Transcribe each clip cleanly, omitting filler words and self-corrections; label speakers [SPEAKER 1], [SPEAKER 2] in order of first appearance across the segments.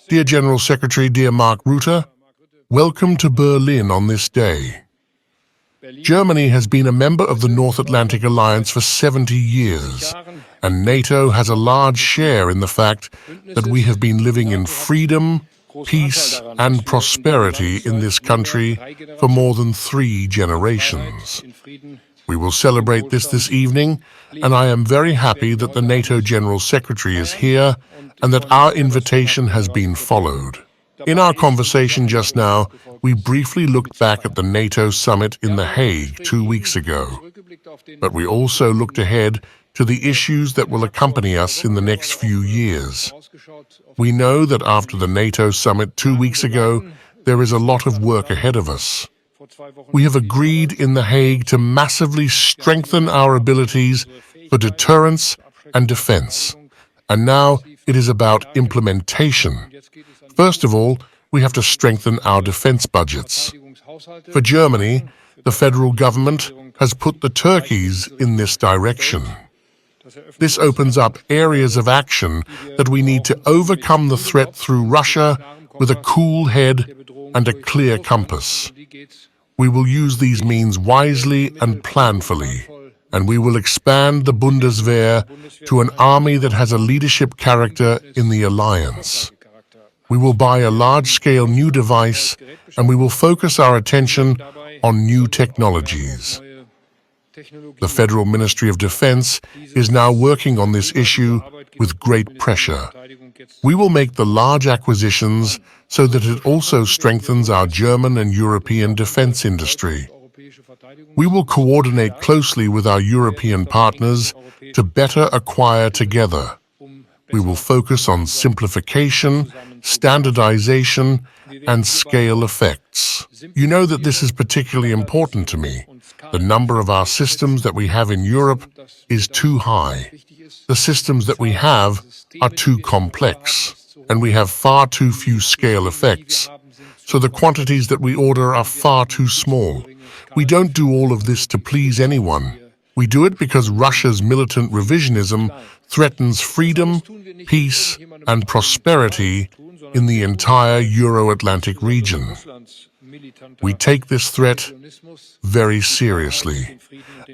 [SPEAKER 1] Dear General Secretary, dear Mark Rutte, welcome to Berlin on this day. Germany has been a member of the North Atlantic Alliance for 70 years, and NATO has a large share in the fact that we have been living in freedom, peace, and prosperity in this country for more than 3 generations. We will celebrate this evening, and I am very happy that the NATO General Secretary is here and that our invitation has been followed. In our conversation just now, we briefly looked back at the NATO summit in The Hague 2 weeks ago. But we also looked ahead to the issues that will accompany us in the next few years. We know that after the NATO summit 2 weeks ago, there is a lot of work ahead of us. We have agreed in The Hague to massively strengthen our abilities for deterrence and defense. And now it is about implementation. First of all, we have to strengthen our defense budgets. For Germany, the federal government has put the turkeys in this direction. This opens up areas of action that we need to overcome the threat through Russia with a cool head and a clear compass. We will use these means wisely and planfully, and we will expand the Bundeswehr to an army that has a leadership character in the alliance. We will buy a large-scale new device, and we will focus our attention on new technologies. The Federal Ministry of Defense is now working on this issue with great pressure. We will make the large acquisitions so that it also strengthens our German and European defense industry. We will coordinate closely with our European partners to better acquire together. We will focus on simplification, standardization, and scale effects. You know that this is particularly important to me. The number of our systems that we have in Europe is too high. The systems that we have are too complex, and we have far too few scale effects. So the quantities that we order are far too small. We don't do all of this to please anyone. We do it because Russia's militant revisionism threatens freedom, peace, and prosperity in the entire Euro-Atlantic region. We take this threat very seriously,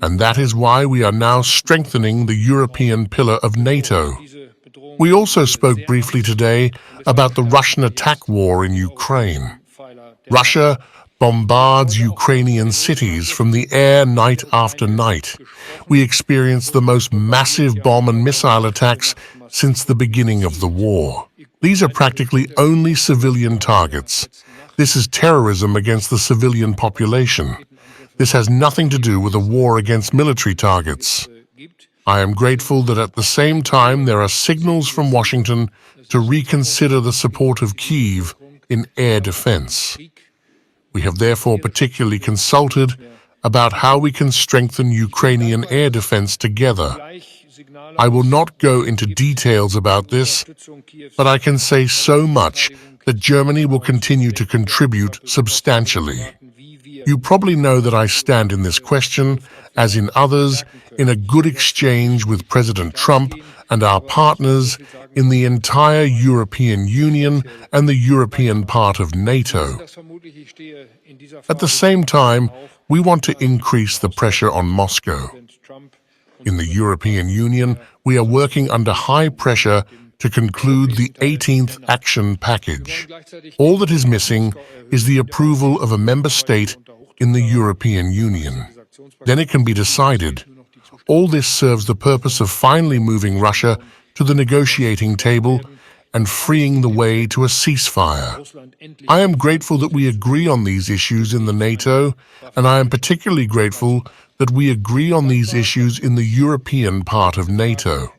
[SPEAKER 1] and that is why we are now strengthening the European pillar of NATO. We also spoke briefly today about the Russian attack war in Ukraine. Russia bombards Ukrainian cities from the air night after night. We experienced the most massive bomb and missile attacks since the beginning of the war. These are practically only civilian targets. This is terrorism against the civilian population. This has nothing to do with a war against military targets. I am grateful that at the same time there are signals from Washington to reconsider the support of Kyiv in air defense. We have therefore particularly consulted about how we can strengthen Ukrainian air defense together. I will not go into details about this, but I can say so much that Germany will continue to contribute substantially. You probably know that I stand in this question, as in others, in a good exchange with President Trump and our partners in the entire European Union and the European part of NATO. At the same time, we want to increase the pressure on Moscow. In the European Union, we are working under high pressure to conclude the 18th Action Package. All that is missing is the approval of a member state in the European Union. Then it can be decided. All this serves the purpose of finally moving Russia to the negotiating table and freeing the way to a ceasefire. I am grateful that we agree on these issues in the NATO, and I am particularly grateful that we agree on these issues in the European part of NATO.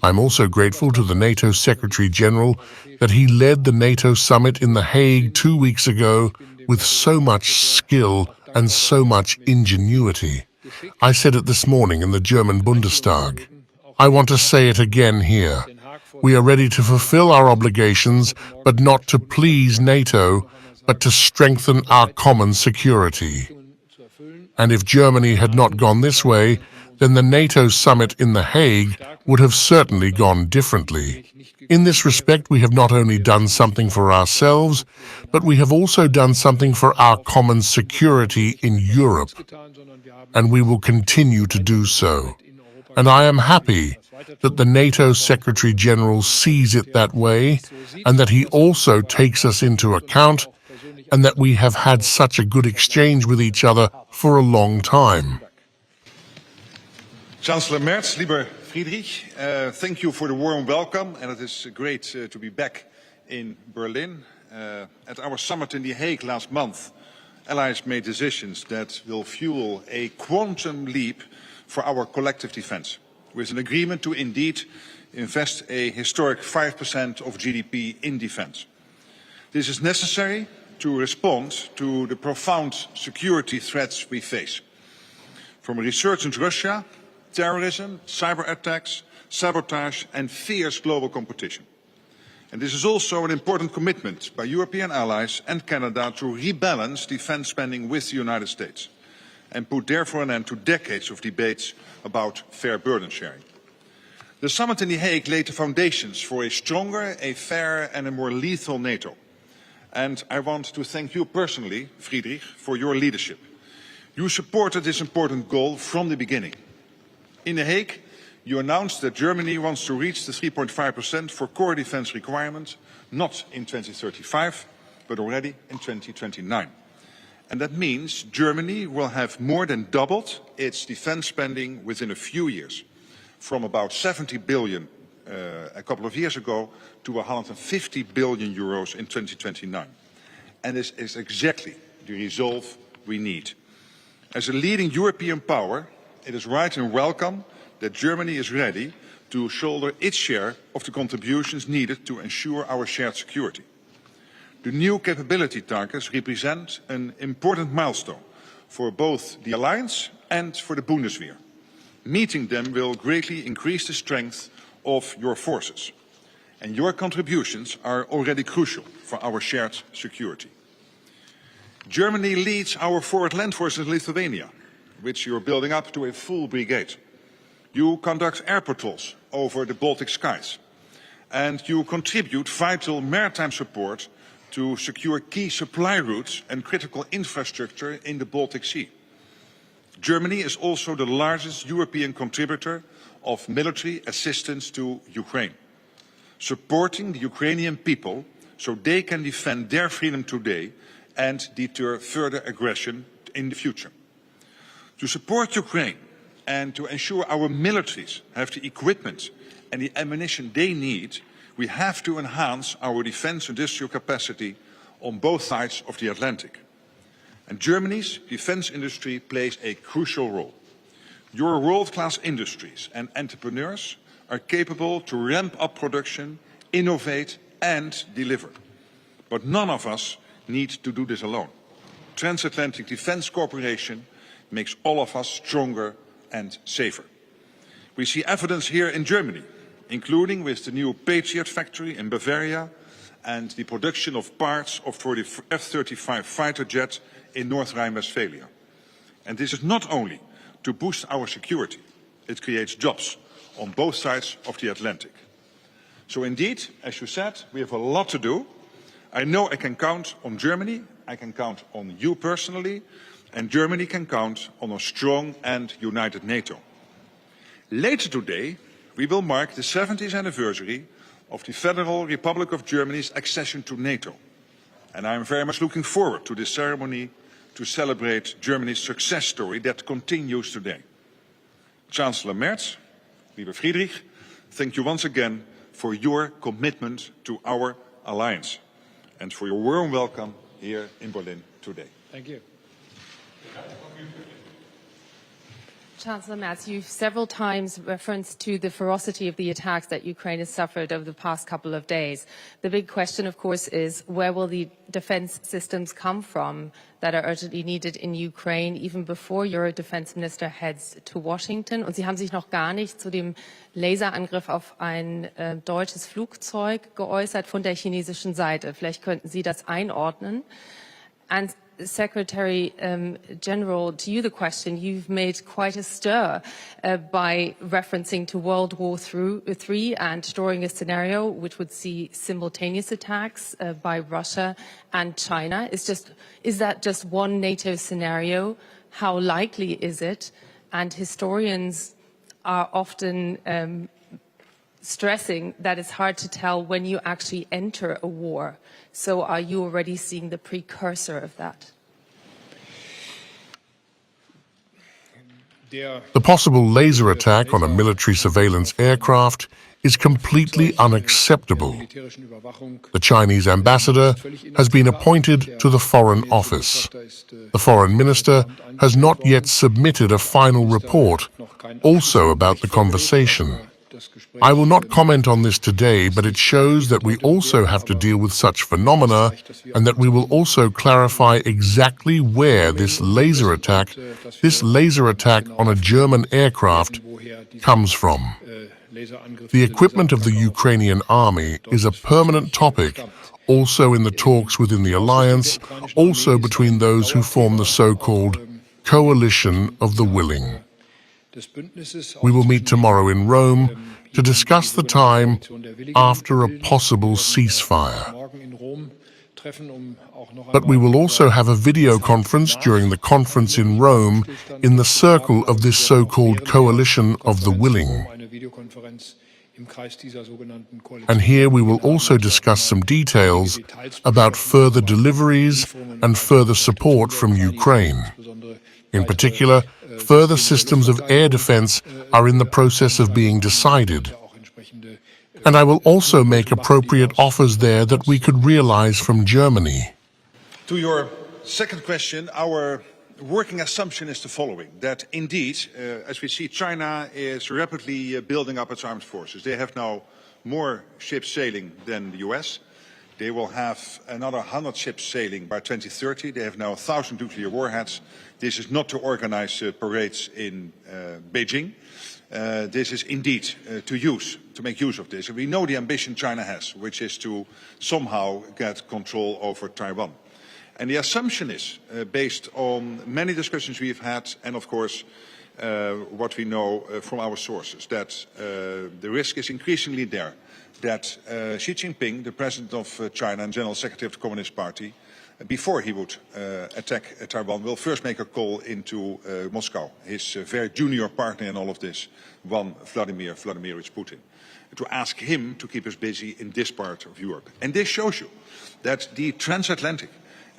[SPEAKER 1] I'm also grateful to the NATO Secretary General that he led the NATO summit in The Hague 2 weeks ago with so much skill and so much ingenuity. I said it this morning in the German Bundestag. I want to say it again here. We are ready to fulfill our obligations, but not to please NATO, but to strengthen our common security. And if Germany had not gone this way, then the NATO summit in The Hague would have certainly gone differently. In this respect, we have not only done something for ourselves, but we have also done something for our common security in Europe, and we will continue to do so. And I am happy that the NATO Secretary-General sees it that way, and that he also takes us into account, and that we have had such a good exchange with each other for a long time.
[SPEAKER 2] Chancellor Merz, lieber Friedrich, thank you for the warm welcome, and it is great to be back in Berlin. At our summit in The Hague last month, allies made decisions that will fuel a quantum leap for our collective defense, with an agreement to indeed invest a historic 5% of GDP in defense. This is necessary to respond to the profound security threats we face, from a resurgent Russia, terrorism, cyber attacks, sabotage and fierce global competition. And this is also an important commitment by European allies and Canada to rebalance defense spending with the United States and put therefore an end to decades of debates about fair burden sharing. The summit in The Hague laid the foundations for a stronger, a fair and a more lethal NATO. And I want to thank you personally, Friedrich, for your leadership. You supported this important goal from the beginning. In The Hague, you announced that Germany wants to reach the 3.5% for core defense requirements, not in 2035, but already in 2029. And that means Germany will have more than doubled its defense spending within a few years, from about 70 billion a couple of years ago to 150 billion euros in 2029. And this is exactly the resolve we need. As a leading European power, it is right and welcome that Germany is ready to shoulder its share of the contributions needed to ensure our shared security. The new capability targets represent an important milestone for both the alliance and for the Bundeswehr. Meeting them will greatly increase the strength of your forces, and your contributions are already crucial for our shared security. Germany leads our forward land forces in Lithuania, which you are building up to a full brigade. You conduct air patrols over the Baltic skies, and you contribute vital maritime support to secure key supply routes and critical infrastructure in the Baltic Sea. Germany is also the largest European contributor of military assistance to Ukraine, supporting the Ukrainian people so they can defend their freedom today and deter further aggression in the future. To support Ukraine and to ensure our militaries have the equipment and the ammunition they need, we have to enhance our defense industrial capacity on both sides of the Atlantic. And Germany's defense industry plays a crucial role. Your world-class industries and entrepreneurs are capable to ramp up production, innovate and deliver. But none of us need to do this alone. Transatlantic defense cooperation makes all of us stronger and safer. We see evidence here in Germany, including with the new Patriot factory in Bavaria and the production of parts for the F-35 fighter jet in North Rhine-Westphalia. And this is not only to boost our security, it creates jobs on both sides of the Atlantic. So indeed, as you said, we have a lot to do. I know I can count on Germany, I can count on you personally, and Germany can count on a strong and united NATO. Later today, we will mark the 70th anniversary of the Federal Republic of Germany's accession to NATO. And I am very much looking forward to this ceremony to celebrate Germany's success story that continues today. Chancellor Merz, lieber Friedrich, thank you once again for your commitment to our alliance and for your warm welcome here in Berlin today.
[SPEAKER 3] Thank you.
[SPEAKER 4] Chancellor Merz, you've several times referenced to the ferocity of the attacks that Ukraine has suffered over the past couple of days. The big question, of course, is where will the defense systems come from that are urgently needed in Ukraine, even before your defense minister heads to Washington? Und Sie haben sich noch gar nicht zu dem Laserangriff auf ein deutsches Flugzeug geäußert von der chinesischen Seite. Vielleicht könnten Sie das einordnen. And Secretary General, to you the question. You've made quite a stir by referencing to World War III and drawing a scenario which would see simultaneous attacks by Russia and China. Is that just one NATO scenario? How likely is it? And historians are often stressing that it's hard to tell when you actually enter a war. So are you already seeing the precursor of that?
[SPEAKER 1] The possible laser attack on a military surveillance aircraft is completely unacceptable. The Chinese ambassador has been appointed to the Foreign Office. The Foreign Minister has not yet submitted a final report, also about the conversation. I will not comment on this today, but it shows that we also have to deal with such phenomena and that we will also clarify exactly where this laser attack on a German aircraft comes from. The equipment of the Ukrainian army is a permanent topic, also in the talks within the alliance, also between those who form the so-called coalition of the willing. We will meet tomorrow in Rome to discuss the time after a possible ceasefire. But we will also have a video conference during the conference in Rome in the circle of this so-called coalition of the willing. And here we will also discuss some details about further deliveries and further support from Ukraine. In particular, further systems of air defense are in the process of being decided. And I will also make appropriate offers there that we could realize from Germany.
[SPEAKER 2] To your second question, our working assumption is the following, that indeed, as we see, China is rapidly building up its armed forces. They have now more ships sailing than the US. They will have another 100 ships sailing by 2030. They have now 1,000 nuclear warheads. This is not to organize parades in Beijing. This is indeed to make use of this. And we know the ambition China has, which is to somehow get control over Taiwan. And the assumption is, based on many discussions we've had, and of course what we know from our sources, that the risk is increasingly there that Xi Jinping, the president of China and General Secretary of the Communist Party, before he would attack Taiwan, will first make a call into Moscow, his very junior partner in all of this, one Vladimir Putin, to ask him to keep us busy in this part of Europe. And this shows you that the transatlantic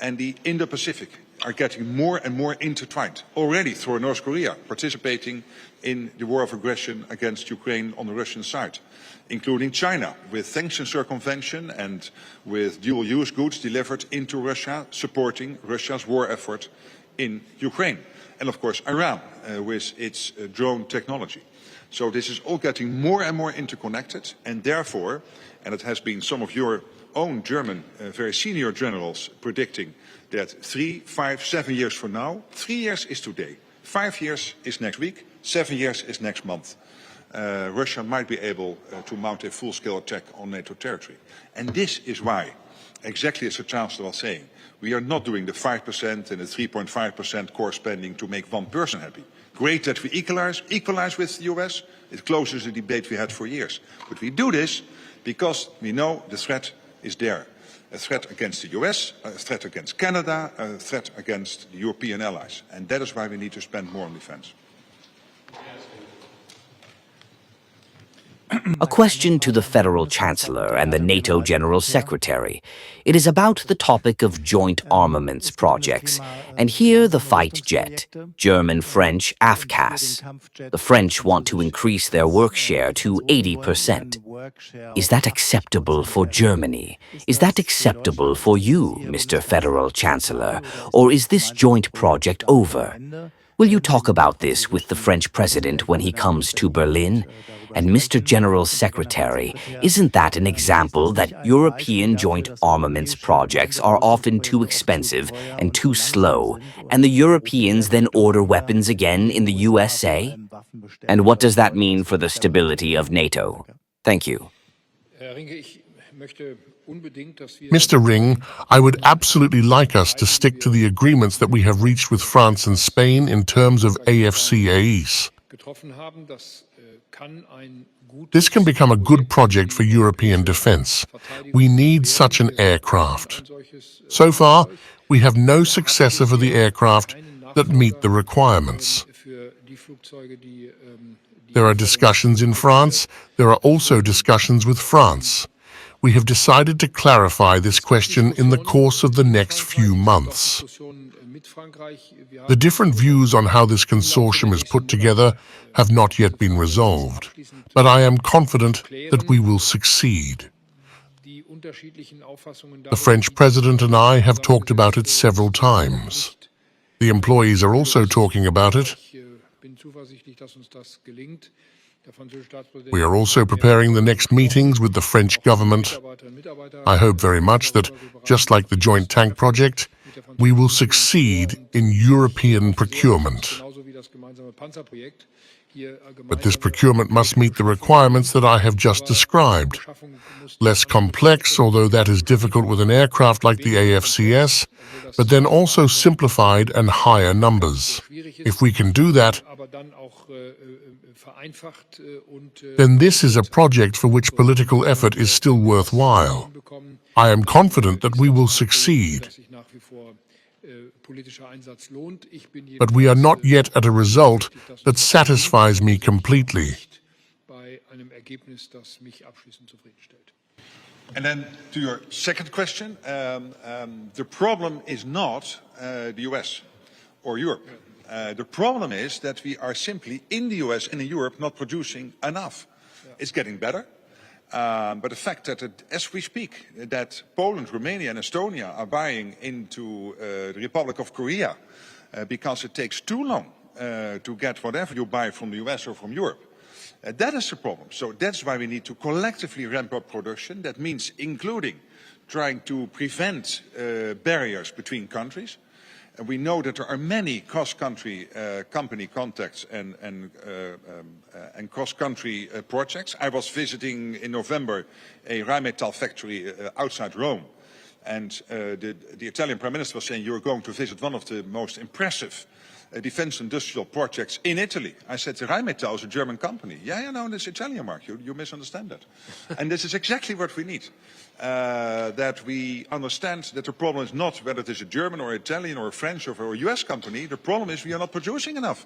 [SPEAKER 2] and the Indo-Pacific are getting more and more intertwined, already through North Korea participating in the war of aggression against Ukraine on the Russian side, including China, with sanctions circumvention and with dual-use goods delivered into Russia, supporting Russia's war effort in Ukraine. And of course Iran, with its drone technology. So this is all getting more and more interconnected, and therefore, and it has been some of your own German very senior generals predicting that 3, 5, 7 years from now, 3 years is today, 5 years is next week, 7 years is next month. Russia might be able to mount a full-scale attack on NATO territory. And this is why, exactly as the Chancellor was saying, we are not doing the 5% and the 3.5% core spending to make one person happy. Great that we equalize with the US. It closes the debate we had for years. But we do this because we know the threat is there. A threat against the US, a threat against Canada, a threat against the European allies. And that is why we need to spend more on defense.
[SPEAKER 3] A question to the Federal Chancellor and the NATO General Secretary. It is about the topic of joint armaments projects, and here the fight jet, German-French AFCAS. The French want to increase their work share to 80%. Is that acceptable for Germany? Is that acceptable for you, Mr. Federal Chancellor? Or is this joint project over? Will you talk about this with the French President when he comes to Berlin? And Mr. General Secretary, isn't that an example that European joint armaments projects are often too expensive and too slow, and the Europeans then order weapons again in the USA? And what does that mean for the stability of NATO? Thank you.
[SPEAKER 1] Mr. Ring, I would absolutely like us to stick to the agreements that we have reached with France and Spain in terms of AFCAEs. This can become a good project for European defense. We need such an aircraft. So far, we have no successor for the aircraft that meet the requirements. There are discussions in France. There are also discussions with France. We have decided to clarify this question in the course of the next few months. The different views on how this consortium is put together have not yet been resolved, but I am confident that we will succeed. The French President and I have talked about it several times. The employees are also talking about it. We are also preparing the next meetings with the French government. I hope very much that, just like the joint tank project, we will succeed in European procurement. But this procurement must meet the requirements that I have just described. Less complex, although that is difficult with an aircraft like the AFCS, but then also simplified and higher numbers. If we can do that, then this is a project for which political effort is still worthwhile. I am confident that we will succeed. But we are not yet at a result that satisfies me completely.
[SPEAKER 2] And then to your second question, the problem is not the US or Europe. The problem is that we are simply in the US and in Europe not producing enough. It's getting better, but the fact that as we speak, that Poland, Romania and Estonia are buying into the Republic of Korea because it takes too long to get whatever you buy from the US or from Europe. That is the problem. So that's why we need to collectively ramp up production. That means including trying to prevent barriers between countries. And we know that there are many cross-country company contacts and cross-country projects. I was visiting in November a Rheinmetall factory outside Rome. And the Italian Prime Minister was saying, you're going to visit one of the most impressive defense industrial projects in Italy. I said, Rheinmetall is a German company. Yeah, no, it's Italian, Mark. You misunderstand that. And this is exactly what we need. That we understand that the problem is not whether it is a German or Italian or a French or a US company. The problem is we are not producing enough.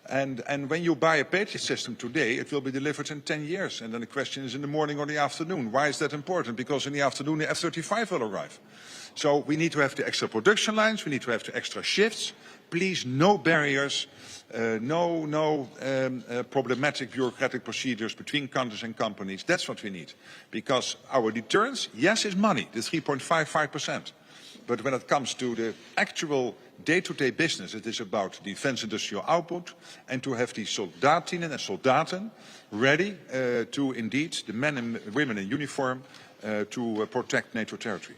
[SPEAKER 2] And when you buy a Patriot system today, it will be delivered in 10 years. And then the question is in the morning or the afternoon. Why is that important? Because in the afternoon the F-35 will arrive. So we need to have the extra production lines. We need to have the extra shifts. Please, no barriers, no problematic bureaucratic procedures between countries and companies. That's what we need. Because our deterrence, yes, is money, the 3.55%. But when it comes to the actual day-to-day business, it is about defense industrial output and to have the soldatinnen and soldaten ready to indeed, the men and women in uniform, to protect NATO territory.